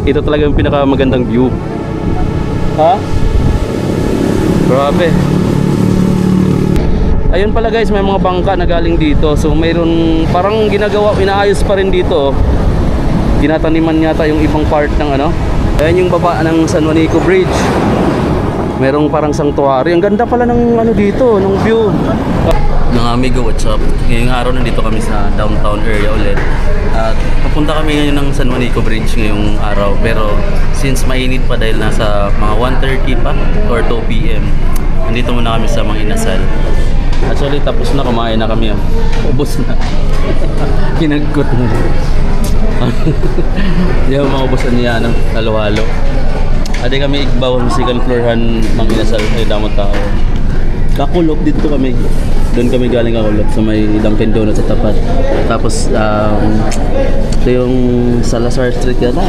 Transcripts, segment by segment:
ito talaga yung pinakamagandang view. Ha? Grabe. Ayun pala guys, may mga bangka na galing dito. So mayroon parang ginagawa, inaayos pa rin dito. Tinataniman yata yung ibang part ng ano. Ayan yung baba ng San Juanico Bridge. Merong parang sanctuary. Ang ganda pala ng ano dito, ng view. Mga amigo, what's up? Ngayong araw nandito kami sa downtown area ulit. At papunta kami ngayon ng San Juanico Bridge ngayong araw. Pero since mainit pa dahil nasa mga 1:30 pa or 2 PM, nandito muna kami sa mga inasal. Actually tapos na, kumain na kami. Ubos na. Kinagot na. Hindi ako maubusan niya ng halo-halo. Adi kami igbaw sa second floorhan mga inasal ay damot tao. Kakulop dito kami. Doon kami galing Kakulop sa may Dunkin Donuts sa tapat. Tapos ito yung Salazar Street yata.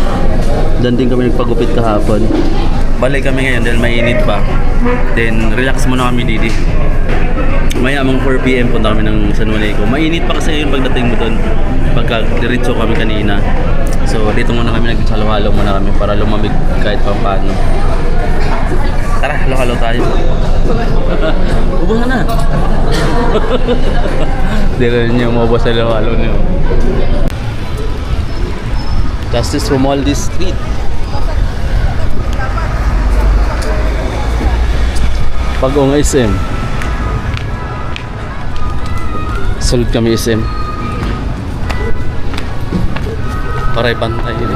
Doon din kami nagpagupit kahapon. Balik kami ngayon dahil mainit pa. Then relax muna kami didi. Maya amang 4 PM punta kami ng San Juanico. Mainit pa kasi yung pagdating mo doon. Pagka diretso kami kanina. So dito muna kami nagsalo-halo muna kami para lumamig kahit pa paano. Tara, halo-halo tayo. Ubos na. Hindi rin niyo maubos sa halo-halo niyo. Justice Romualdez Street. Pag-ong SM. Sulod kami SM. Paray bantay yun.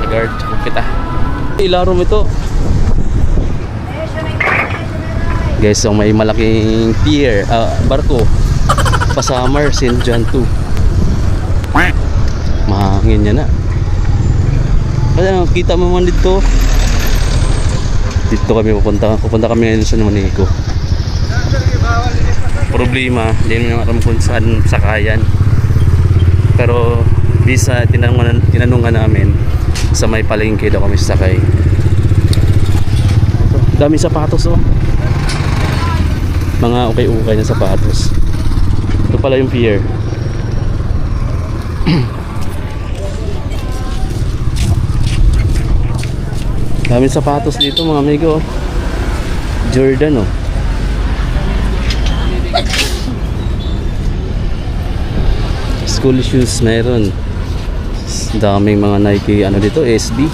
Guard kita. Ilarom ito. Guys, so may malaking pier, barko. Pasamar, St. John 2. Mahangin niya na. Kaya kita mo man dito. Dito kami pupunta kami ngayon sa Juanico. Problema, hindi naman alam kung saan sakayan. Pero bisa tinanungan namin sa may palengke daw kami sasakay. Dami sapatos oh. Mga ukay-ukay na sapatos. Ito pala yung pier. Daming sapatos dito mga amigo. Jordan oh. School shoes meron. Daming mga Nike ano dito, SB.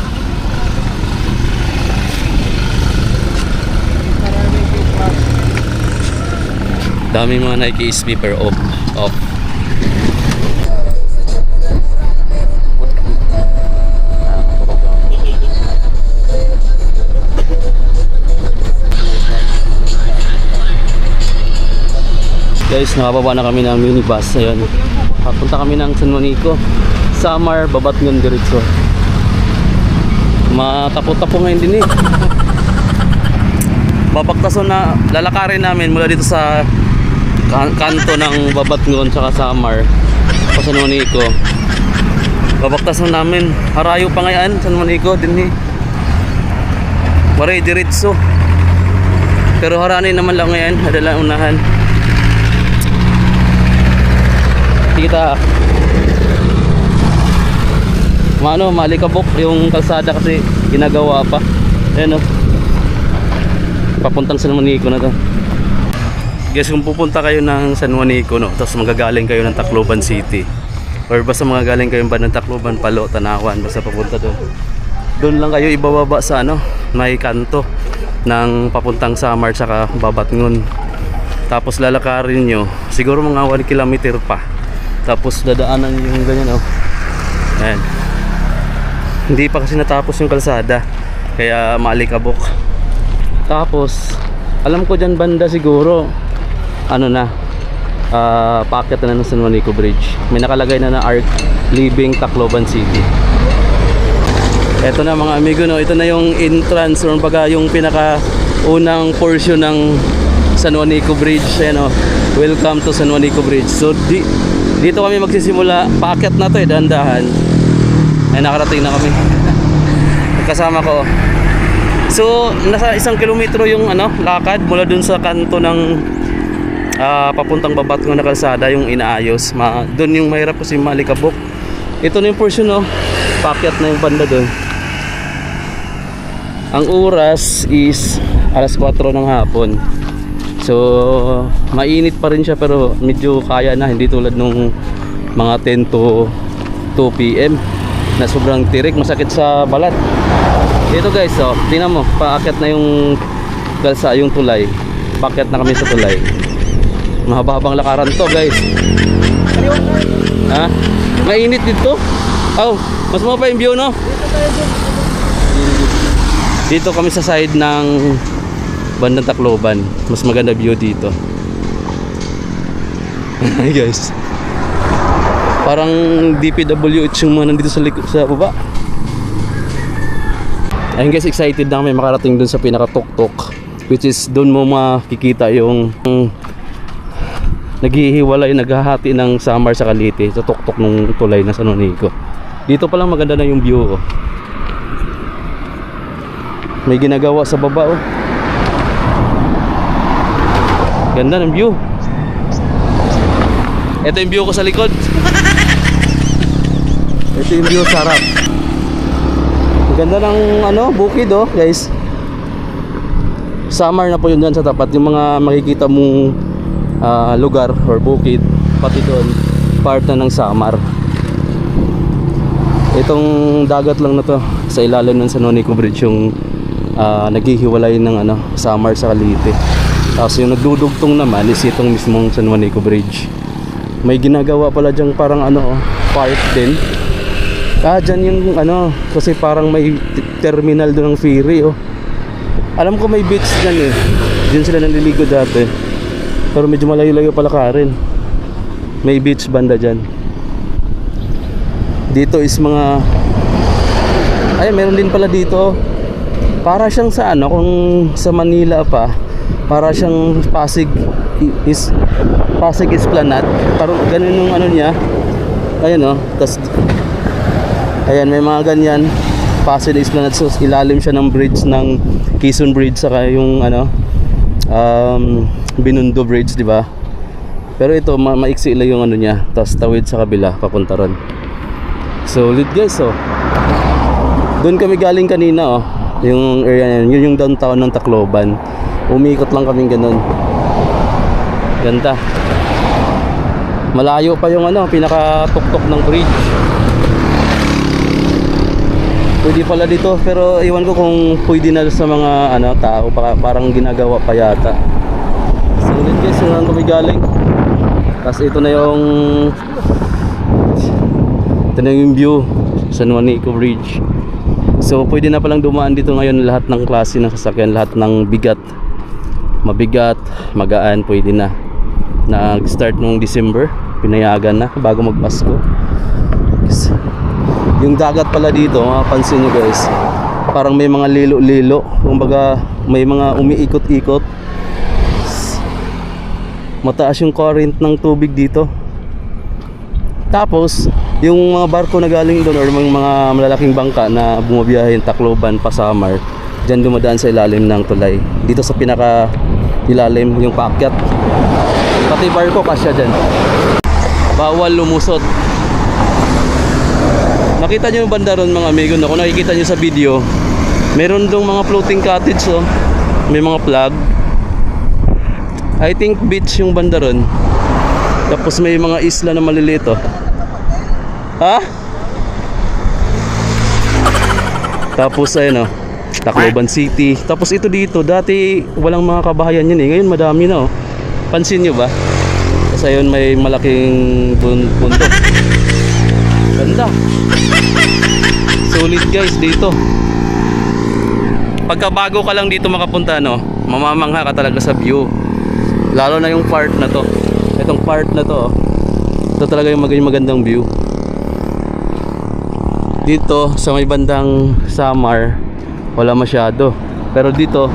Daming mga Nike SB per off. Guys, nakababa na kami ng minibus. Ayun. Papunta kami ng San Juanico. Samar, Babatngon diretso. Matapo-tapo ngayon din eh. Babaktason na lalakarin namin mula dito sa kanto ng Babatngon tsaka Samar pa San Juanico. Babaktason namin. Harayo pa ngayon San Juanico din eh. Maray diretso. Pero haranin naman lang ngayon. Adalang unahan. Kita malikabok yung kalsada kasi ginagawa pa. Ayan o, papuntang San Juanico na to. Guys, kung pupunta kayo ng San Juanico no, tapos magagaling kayo ng Tacloban City or basta magagaling kayo ba ng Tacloban, Palo, Tanawan, basta papunta doon lang kayo ibababa sa ano, may kanto ng papuntang Samar tsaka Babatngon. Tapos lalakarin nyo siguro mga 1 kilometer pa. Tapos dadaanan yung ganyan oh. Ayan. Hindi pa kasi natapos yung kalsada. Kaya maalikabok. Tapos alam ko dyan banda siguro ano na paakyat na ng San Juanico Bridge. May nakalagay na Arc Living Tacloban City. Eto na mga amigo no. Ito na yung entrance or baga yung pinaka unang portion ng San Juanico Bridge. Ayan oh. Welcome to San Juanico Bridge. So dito kami magsisimula. Paakyat na to eh, dahan-dahan. Ay nakarating na kami. Kasama ko. So nasa 1 kilometro yung ano, lakad mula dun sa kanto ng papuntang Babatngon na kalsada yung inaayos. Doon yung mahirap kasi malikabok. Ito na yung portion no. Paakyat na yung banda doon. Ang oras is alas 4 ng hapon. So mainit pa rin siya pero medyo kaya na, hindi tulad nung mga 10 to 2 PM na sobrang tirik, masakit sa balat. Ito guys, oh, tingnan mo, paakyat na yung galsa, yung tulay. Paakyat na kami sa tulay. Mahaba-habang lakaran to guys. Ha? Mainit dito. Oh, mas mapa yung view, no? Dito kami sa side ng bandang Tacloban. Mas maganda view dito. Hey guys, parang DPWH yung mga nandito sa sa baba. Ayun guys, excited na kami makarating dun sa pinaka-tuktok, which is dun mo makikita yung naghihiwalay, naghahati ng Samar sa Calite sa tuktok ng tulay na San Juanico. Dito pa lang maganda na yung view, oh. May ginagawa sa baba, oh. Ganda ng view. Ito yung view ko sa likod. Ito yung view sa harap. Ganda ng bukid, oh guys. Samar na po yun dyan sa tapat. Yung mga makikita mong lugar or bukid, pati doon part na ng Samar. Itong dagat lang na to sa ilalim ng San Juanico Bridge yung naghihiwalay ng Samar sa Calite. Tapos yung nagdudugtong naman is itong mismong San Juanico Bridge. May ginagawa pala dyang parang park din. Dyan yung kasi parang may terminal doon ng ferry, oh. Alam ko may beach dyan, eh. Diyan sila naliligo dati. Pero medyo malayo-layo pala ka rin. May beach banda dyan. Dito is mga meron din pala dito. Para siyang sa kung sa Manila pa, para siyang Pasig Esplanade. Parang ganun yung niya. Ayan, oh. Tas ayan, may mga ganyan. Pasig Esplanade. So ilalim siya ng bridge ng Quezon Bridge, saka yung Binondo Bridge, di ba? Pero ito maiksi lang yung niya, tapos tawid sa kabila papunta ron. Solid guys, oh. Doon kami galing kanina, oh. Yung area yun yung downtown ng Tacloban. Umiikot lang kaming ganun. Ganda. Malayo pa yung pinaka-tuktok ng bridge. Pwede pala dito, pero iwan ko kung pwede na sa mga tao, parang ginagawa pa yata. Solid guys, saan kami galing. Tapos ito na yung view San Juanico Bridge. So pwede na palang dumaan dito ngayon lahat ng klase ng sasakyan, lahat ng bigat, mabigat, magaan, pwede na. Nag-start nung December, pinayagan na bago magpasko. Yung dagat pala dito, mapapansin nyo guys, parang may mga lilo-lilo, kumbaga may mga umiikot-ikot. Mataas yung current ng tubig dito. Tapos yung mga barko na galing doon or mga malalaking bangka na bumabiyahe yung Tacloban pa Samar, dyan dumadaan sa ilalim ng tulay. Dito sa pinaka ilalim yung paakyat. Pati barko kasya dyan. Bawal lumusot. Nakita nyo yung banda ron mga amigo, kung nakikita nyo sa video, meron dong mga floating cottage, oh. May mga flag. I think beach yung banda ron. Tapos may mga isla na maliliit, oh. Ha? Tapos ayun, oh, Tacloban City. Tapos ito dito, dati walang mga kabahayan yan, eh. Ngayon madami na, oh. Pansin nyo ba? Tapos ayun, may malaking bundok. Ganda. Solid guys dito. Pagkabago ka lang dito makapunta, mamamangha ka talaga sa view. Lalo na yung part na to. Itong part na to, ito talaga yung magandang view. Dito sa may bandang Samar wala masyado, pero dito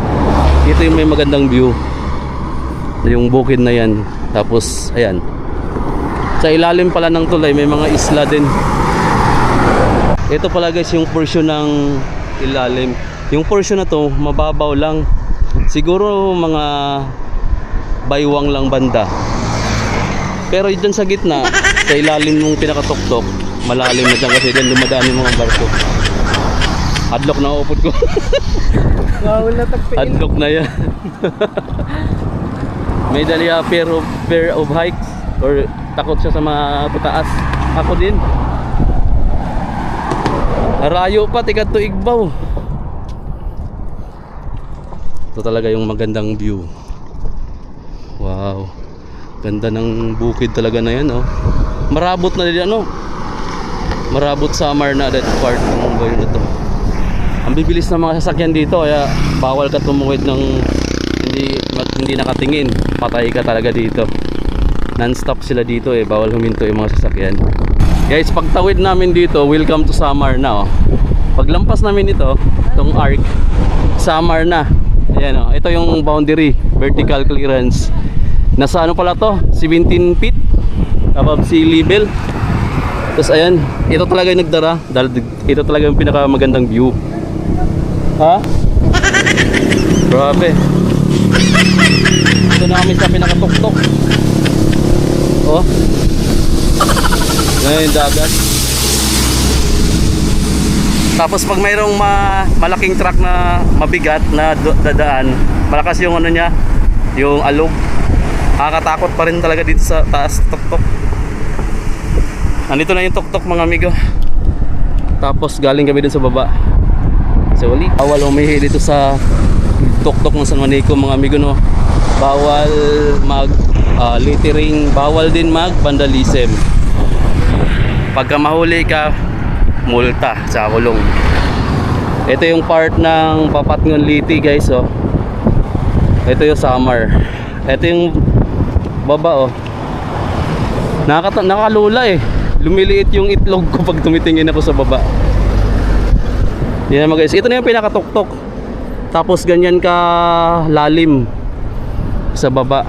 yung may magandang view. Yung bukid na yan. Tapos ayan, sa ilalim pala ng tulay may mga isla din. Ito pala guys yung portion ng ilalim. Yung portion na to mababaw lang, siguro mga baywang lang banda. Pero dyan sa gitna, sa ilalim ng pinakatuktok, malalim na dyan kasi dyan dumadaan yung mga barko. Adlock na upod ko. Bawal na tagpiin. Adlock na yan. May dali pair of hikes or takot siya sa mga pataas. Ako din. Rayo pa, tikat to Igbaw. Ito talaga yung magandang view. Wow. Ganda ng bukid talaga na yan, oh. Marabot na din, ano. Marabot Samar na that part ng bayo na to. Ang bibilis ng mga sasakyan dito, kaya bawal ka tumuwid ng hindi nakatingin. Patay ka talaga dito. Non-stop sila dito eh, bawal huminto yung mga sasakyan. Guys, pagtawid namin dito, welcome to Samar na, oh. Paglampas namin ito, itong arc, Samar na. Ayan, oh. Ito yung boundary, vertical clearance. Nasa ano pala to? 17 feet above sea level. Tapos ayan, ito talaga yung nagdara dahil ito talaga yung pinakamagandang view. Ha? Grabe. Ito na kami sa pinakatuktok. Oh. Ngayon yung dagat. Tapos pag mayroong malaking truck na mabigat na dadaan, malakas yung ano niya, yung alog. Nakakatakot pa rin talaga dito sa taas tuktok. Nandito na yung tuktok mga amigo. Tapos galing kami dun sa baba. So ulit, bawal umihi dito sa tuktok ng San Juanico mga amigo, no. Bawal mag littering, bawal din mag vandalism. Pagka mahuli ka, multa sa kulong. Ito yung part ng Papatngon Liti guys, oh. Ito yung Samar. Ito yung baba, oh. Nakalula eh. Lumiliit yung itlog ko pag tumitingin ako sa baba. Yan mga guys, ito na yung pinakatuktok. Tapos ganyan ka lalim sa baba.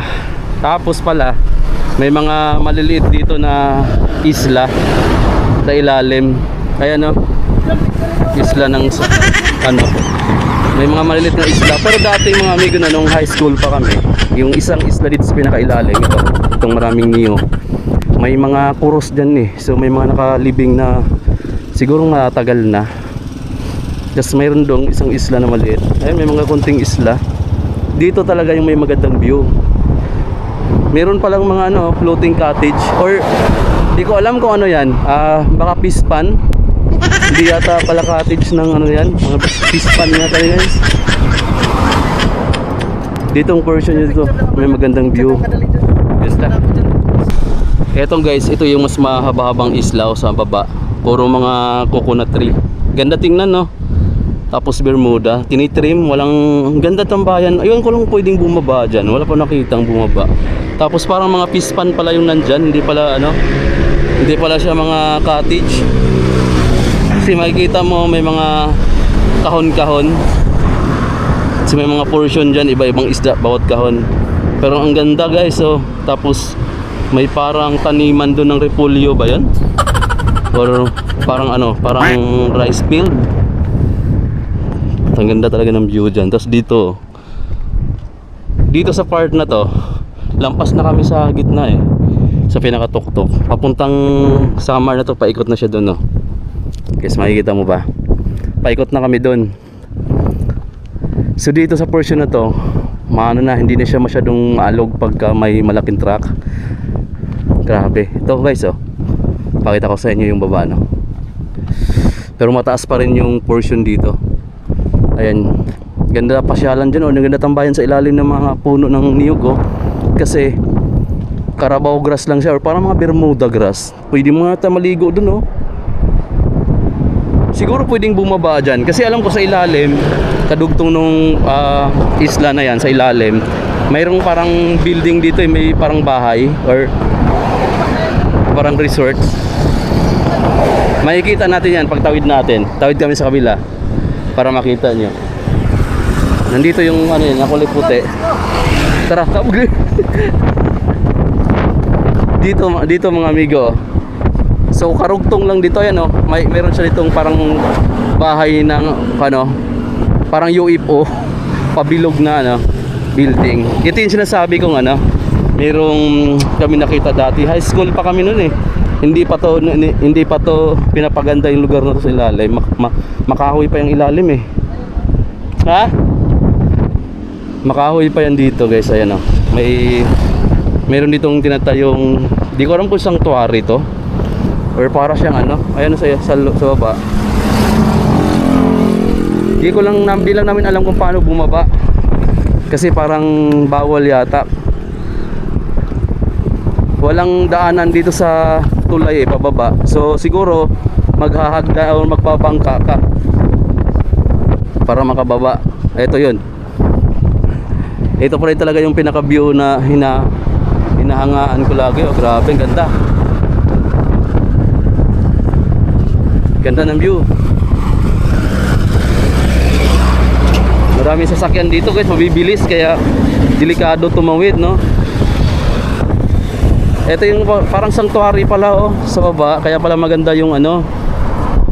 Tapos pala may mga maliliit dito na isla sa ilalim. Kaya no, isla ng ano, may mga maliliit na isla. Pero dati mga amigo na nung high school pa kami, yung isang isla dito sa pinakailalim, itong maraming niyo, may mga kuros dyan eh. So may mga nakalibing na siguro matagal na. Just mayroon dong isang isla na maliit. Ayun, may mga konting isla. Dito talaga yung may magandang view. Meron palang mga ano, floating cottage. Or di ko alam kung ano yan, baka pispan. Hindi yata pala cottage ng ano yan, mga pispan nga tayo guys. Ditong portion nyo dito, may magandang view. Ganda. Etong guys, ito yung mas mahaba-habang isla sa baba. Puro mga coconut tree. Ganda tingnan, no? Tapos Bermuda, tinitrim, walang ganda tambayan. Ayun ko lang pwedeng bumaba dyan. Wala pa nakitang bumaba. Tapos parang mga pispan pala yung nandyan. Hindi pala ano, hindi pala siya mga cottage. Kasi makikita mo may mga kahon-kahon. Kasi may mga portion dyan, iba-ibang isda bawat kahon. Pero ang ganda guys, oh. Tapos may parang taniman doon ng repolyo ba yan? Or parang ano, parang rice field. Ang ganda talaga ng view dyan. Tapos dito sa part na to, lampas na kami sa gitna eh, sa pinakatuktok. Papuntang Samar na to, paikot na siya doon, no. Guys, makikita mo ba? Paikot na kami doon. So dito sa portion na to, maano na, hindi na siya masyadong maalog pagka may malaking truck. Grabe. Ito guys, oh. Pakita ko sa inyo yung baba, no. Pero mataas pa rin yung portion dito. Ayan. Ganda pasyalan dyan, oh. Ganda tambayan sa ilalim ng mga puno ng niyog, oh. Kasi Carabao grass lang siya, or parang mga Bermuda grass. Pwede mo nga maligo dun, oh. Siguro pwedeng bumaba dyan. Kasi alam ko sa ilalim, kadugtong nung isla na yan, sa ilalim, mayroong parang building dito, eh. May parang bahay or parang resort. Makikita natin yan pag tawid natin. Tawid kami sa kabila para makita nyo. Nandito yung ano yun, nakulay puti. Tara, tawag. dito mga amigo. So karugtong lang dito yan, oh. Meron siya ditong parang bahay ng ano, parang UFO, pabilog na ano, building. Ito yung sinasabi kong ano, merong kami nakita dati. High school pa kami noon eh. hindi pa to pinapaganda yung lugar na to sa ilalim. Makahoy pa yung ilalim eh. Ha? Makahoy pa yan dito guys. Ayan oh. Meron ditong tinatayong, di ko alam kung sanctuary to or para siyang ano. Ayan sa baba. Di lang namin alam kung paano bumaba. Kasi parang bawal yata. Walang daanan dito sa tulay eh, pababa. So siguro maghahagda o magpabangka ka para makababa. Ito yun. Ito pa rin talaga yung pinaka view na hinahangaan ko lagi. Oh, grabe, ang ganda. Ganda ng view. Maraming sasakyan dito guys, mabibilis kaya delikado tumawid, no? Ito yung parang sanctuary pala oh, sa baba, kaya pala maganda yung ano.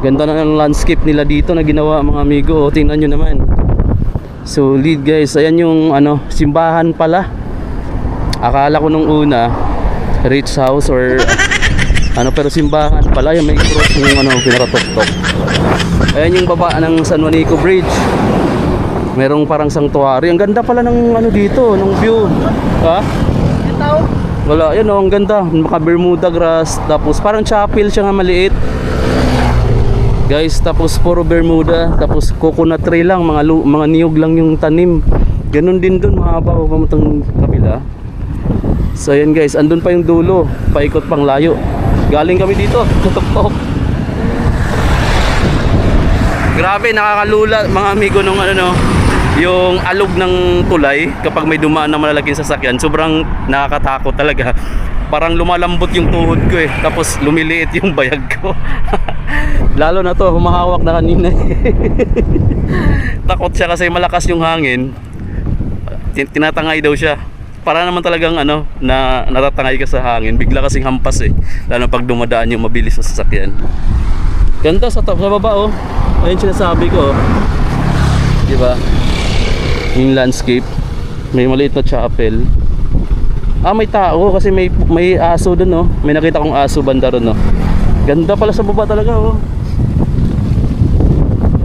Ganda na ng landscape nila dito na ginawa mga amigo. Oh, tingnan nyo naman. Solid guys. Ayan yung ano, simbahan pala. Akala ko nung una rich house or ano, pero simbahan pala. Yung may cross yung ano, pinakatok-tok. Ayan yung baba ng San Juanico Bridge. Merong parang sanctuary. Ang ganda pala ng ano dito, ng view. Ha? Wala, yan oh, ang ganda. Maka Bermuda grass. Tapos parang chapel siya nga maliit. Guys, tapos puro Bermuda, tapos coconut tree lang, mga niyog lang yung tanim. Ganun din dun, mahaba o pamatang kabila. So ayan guys, andun pa yung dulo, paikot pang layo. Galing kami dito, tutok-tok. Grabe, nakakalula mga amigo nung ano no, yung alog ng tulay kapag may dumaan na malalaking sasakyan. Sobrang nakakatakot talaga. Parang lumalambot yung tuhod ko eh, tapos lumiliit yung bayag ko. Lalo na to, humahawak na kanina. Takot siya kasi malakas yung hangin. Tinatangay daw siya. Para naman talagang ano, na natatangay ka sa hangin. Bigla kasing hampas eh. Lalo pag dumadaan yung mabilis sa sasakyan. Ganda sa baba oh. Ayun sinasabi ko oh. Diba? Yung landscape. May maliit na chapel. Ah, may tao kasi may aso dun oh. May nakita kong aso banda ron oh. Ganda pala sa baba talaga oh.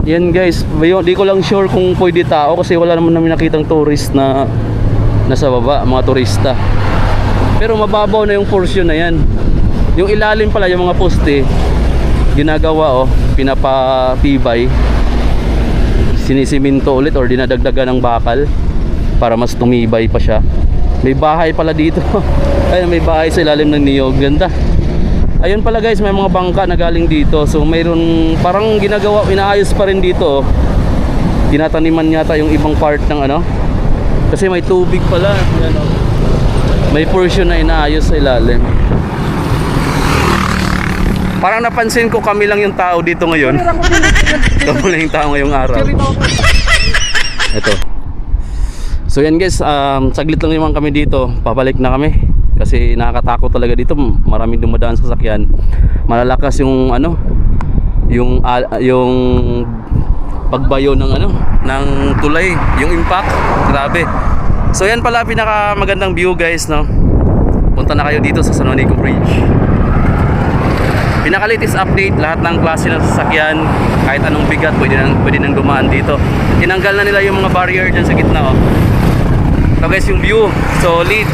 Yan guys, di ko lang sure kung pwede tao kasi wala naman namin nakitang tourist na nasa baba, mga turista. Pero mababaw na yung portion na yan. Yung ilalim pala, yung mga poste ginagawa oh, pinapatibay, sinisiminto ulit or dinadagdagan ng bakal para mas tumibay pa siya. May bahay pala dito. Ayun, may bahay sa ilalim ng niyog. Ganda. Ayun pala guys, may mga bangka na galing dito. So mayroon parang ginagawa, inaayos pa rin dito. Tinataniman yata yung ibang part ng ano. Kasi may tubig pala. Yan, oh. May portion na inaayos sa ilalim. Parang napansin ko kami lang yung tao dito ngayon. Kami lang yung tao ngayong araw. Ito. So yan guys, saglit lang naman kami dito. Papalik na kami. Kasi nakakatakot talaga dito, maraming dumadaan sa sasakyan. Malalakas yung ano, yung pagbayo ng ano, ng tulay, yung impact. Grabe. So yan pala pinaka magandang view guys, no. Punta na kayo dito sa San Juanico Bridge. Pinaka-latest update, lahat ng klase ng sasakyan, kahit anong bigat, pwede nang dumaan dito. Tinanggal na nila yung mga barrier dyan sa gitna oh. So guys, yung view, solid.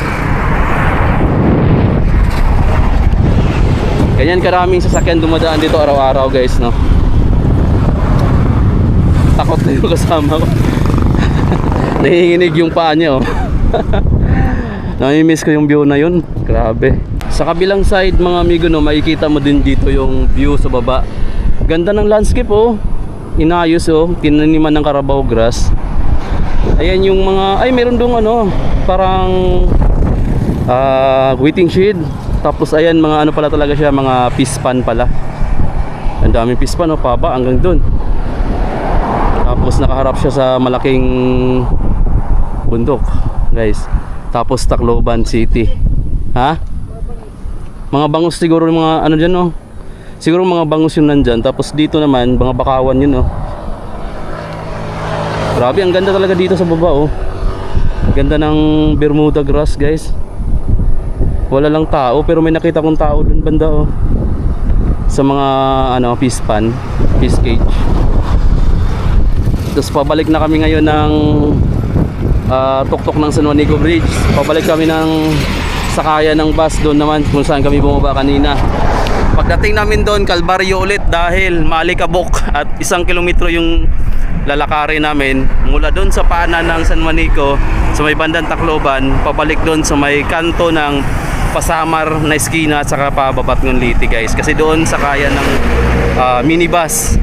Ganyan karaming sasakyan dumadaan dito araw-araw guys, no. Takot na yung kasama ko. Nanginginig yung paa niya oh. Nami-miss ko yung view na yun. Grabe. Sa kabilang side mga amigo no, makikita mo din dito yung view sa baba. Ganda ng landscape oh. Inayos oh, tinaniman ng Carabao grass. Ayan yung mga, ay meron dong ano, parang waiting shed. Tapos ayan mga ano pala talaga siya, mga pispan pala. Ang daming pispan oh, paba hanggang dun. Tapos nakaharap siya sa malaking bundok guys. Tapos Tacloban City. Ha? Mga bangus siguro yung mga ano dyan oh. Siguro mga bangus yung nandyan. Tapos dito naman mga bakawan yun oh. Grabe, ang ganda talaga dito sa baba oh. Ganda ng Bermuda grass guys. Wala lang tao, pero may nakita kong tao dun banda oh. Sa mga ano, fish cage. Tapos pabalik na kami ngayon ng tuktok ng San Juanico Bridge. Pabalik kami ng sakayan ng bus doon naman kung saan kami bumaba kanina. Pagdating namin doon, Kalbaryo ulit dahil maalikabok at 1 kilometro yung lalakarin namin mula doon sa paanan ng San Juanico sa may bandang Tacloban, pabalik doon sa may kanto ng Pasamar na eskina at saka pababat ng Liti guys. Kasi doon sakayan ng minibus.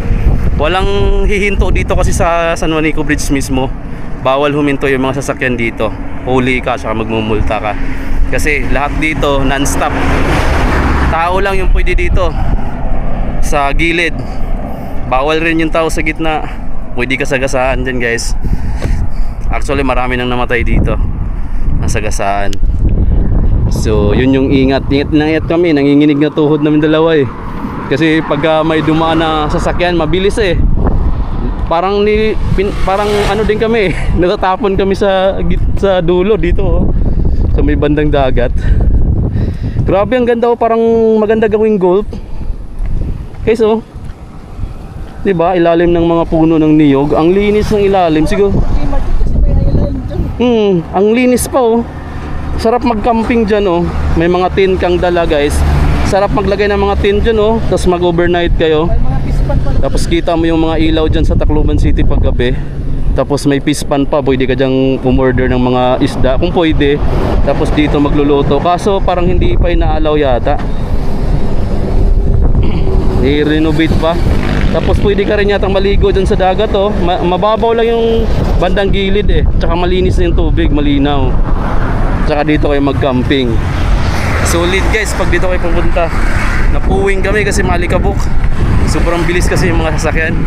Walang hihinto dito kasi sa San Juanico Bridge mismo. Bawal huminto yung mga sasakyan dito. Huli ka saka magmumulta ka. Kasi lahat dito non-stop. Tao lang yung pwede dito sa gilid. Bawal rin yung tao sa gitna. Pwede kasagasaan dyan guys. Actually marami nang namatay dito. Nasagasaan. So yun yung ingat na ingat kami. Nanginginig na tuhod namin dalawa eh. Kasi pag may dumaan na sasakyan mabilis eh. Parang ano din kami eh. Natatapon kami sa dulo dito oh. Sa may bandang dagat. Grabe ang ganda oh. Parang maganda gawing golf. Guys oh, diba ilalim ng mga puno ng niyog. Ang linis ng ilalim siguro. Ang linis pa oh. Sarap mag-camping dyan oh. May mga tin kang dala guys. Sarap maglagay ng mga tin dyan oh. Tapos mag-overnight kayo. Tapos kita mo yung mga ilaw dyan sa Tacloban City paggabi. Tapos may pispan pa. Pwede ka dyang umorder ng mga isda kung pwede. Tapos dito magluluto. Kaso parang hindi pa inaalaw yata. I-renovate pa. Tapos pwede ka rin yatang maligo dyan sa dagat oh. Mababaw lang yung bandang gilid eh. Tsaka malinis na yung tubig, malinaw. Tsaka dito kayo mag-camping. Solid guys pag dito kayo pupunta. Napuwing kami kasi maalikabok. Sobrang bilis kasi yung mga sasakyan.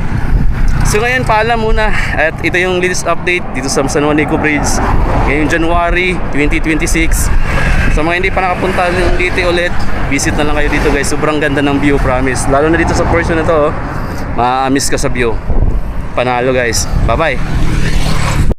So ngayon paalam muna. At ito yung latest update dito sa San Juanico Bridge ngayong January 2026. Sa mga hindi pa nakapunta ng Liti ulit, visit na lang kayo dito guys. Sobrang ganda ng view, promise. Lalo na dito sa portion na to oh. Maa-miss ka sa view. Panalo guys. Bye bye.